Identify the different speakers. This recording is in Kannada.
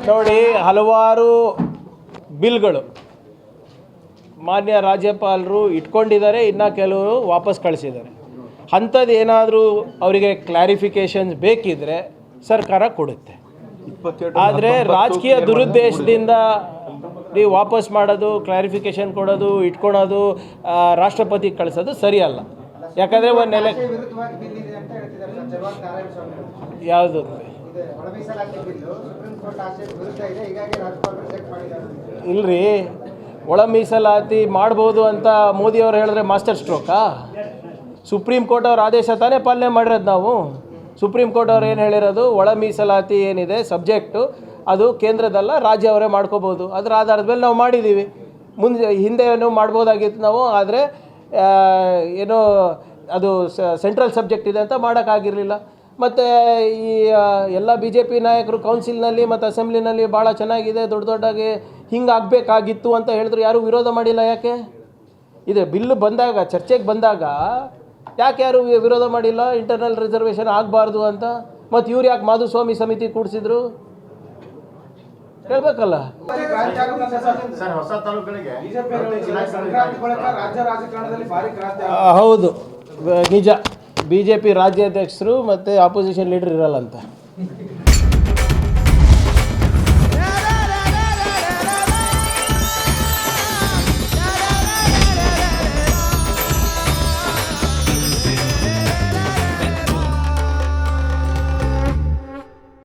Speaker 1: ನೋಡಿ, ಹಲವಾರು ಬಿಲ್ಗಳು ಮಾನ್ಯ ರಾಜ್ಯಪಾಲರು ಇಟ್ಕೊಂಡಿದ್ದಾರೆ, ಇನ್ನು ಕೆಲವರು ವಾಪಸ್ ಕಳಿಸಿದ್ದಾರೆ. ಅಂಥದ್ದು ಏನಾದರೂ ಅವರಿಗೆ ಕ್ಲಾರಿಫಿಕೇಷನ್ಸ್ ಬೇಕಿದ್ದರೆ ಸರ್ಕಾರ ಕೊಡುತ್ತೆ. ಆದರೆ ರಾಜಕೀಯ ದುರುದ್ದೇಶದಿಂದ ನೀವು ವಾಪಸ್ ಮಾಡೋದು, ಕ್ಲಾರಿಫಿಕೇಷನ್ ಕೊಡೋದು, ಇಟ್ಕೊಳೋದು, ರಾಷ್ಟ್ರಪತಿಗೆ ಕಳಿಸೋದು ಸರಿಯಲ್ಲ. ಯಾಕಂದರೆ ಒಂದು ಯಾವುದು ಇಲ್ರಿ, ಒಳ ಮೀಸಲಾತಿ ಮಾಡ್ಬೋದು ಅಂತ ಮೋದಿಯವರು ಹೇಳಿದ್ರೆ ಮಾಸ್ಟರ್ ಸ್ಟ್ರೋಕಾ? ಸುಪ್ರೀಂ ಕೋರ್ಟ್ ಅವ್ರ ಆದೇಶ ತಾನೇ ಪಾಲನೆ ಮಾಡಿರೋದು ನಾವು. ಸುಪ್ರೀಂ ಕೋರ್ಟ್ ಅವ್ರು ಏನು ಹೇಳಿರೋದು, ಒಳ ಮೀಸಲಾತಿ ಏನಿದೆ ಸಬ್ಜೆಕ್ಟು ಅದು ಕೇಂದ್ರದಲ್ಲ, ರಾಜ್ಯ ಅವರೇ ಮಾಡ್ಕೋಬೋದು. ಅದರ ಆಧಾರದ ಮೇಲೆ ನಾವು ಮಾಡಿದ್ದೀವಿ. ಹಿಂದೆ ಏನೋ ಮಾಡ್ಬೋದಾಗಿತ್ತು ನಾವು, ಆದರೆ ಏನೋ ಅದು ಸೆಂಟ್ರಲ್ ಸಬ್ಜೆಕ್ಟ್ ಇದೆ ಅಂತ ಮಾಡೋಕ್ಕಾಗಿರಲಿಲ್ಲ. ಮತ್ತು ಈ ಎಲ್ಲ ಬಿ ಜೆ ಪಿ ನಾಯಕರು ಕೌನ್ಸಿಲ್ನಲ್ಲಿ ಮತ್ತು ಅಸೆಂಬ್ಲಿನಲ್ಲಿ ಭಾಳ ಚೆನ್ನಾಗಿದೆ, ದೊಡ್ಡ ದೊಡ್ಡಾಗಿ ಹಿಂಗೆ ಆಗಬೇಕಾಗಿತ್ತು ಅಂತ ಹೇಳಿದ್ರು, ಯಾರೂ ವಿರೋಧ ಮಾಡಿಲ್ಲ. ಯಾಕೆ ಇದು ಬಿಲ್ಲು ಬಂದಾಗ, ಚರ್ಚೆಗೆ ಬಂದಾಗ ಯಾಕೆ ಯಾರು ವಿರೋಧ ಮಾಡಿಲ್ಲ? ಇಂಟರ್ನಲ್ ರಿಸರ್ವೇಷನ್ ಆಗಬಾರ್ದು ಅಂತ. ಮತ್ತು ಇವ್ರು ಯಾಕೆ ಮಾಧುಸ್ವಾಮಿ ಸಮಿತಿ ಕೂಡಿಸಿದ್ರು ಹೇಳ್ಬೇಕಲ್ಲ. ಹೌದು, ನಿಜ. ಬಿ ಜೆ ಪಿ ರಾಜ್ಯಾಧ್ಯಕ್ಷರು ಮತ್ತು ಆಪೋಸಿಷನ್ ಲೀಡರ್ ಇರಲ್ಲ ಅಂತ.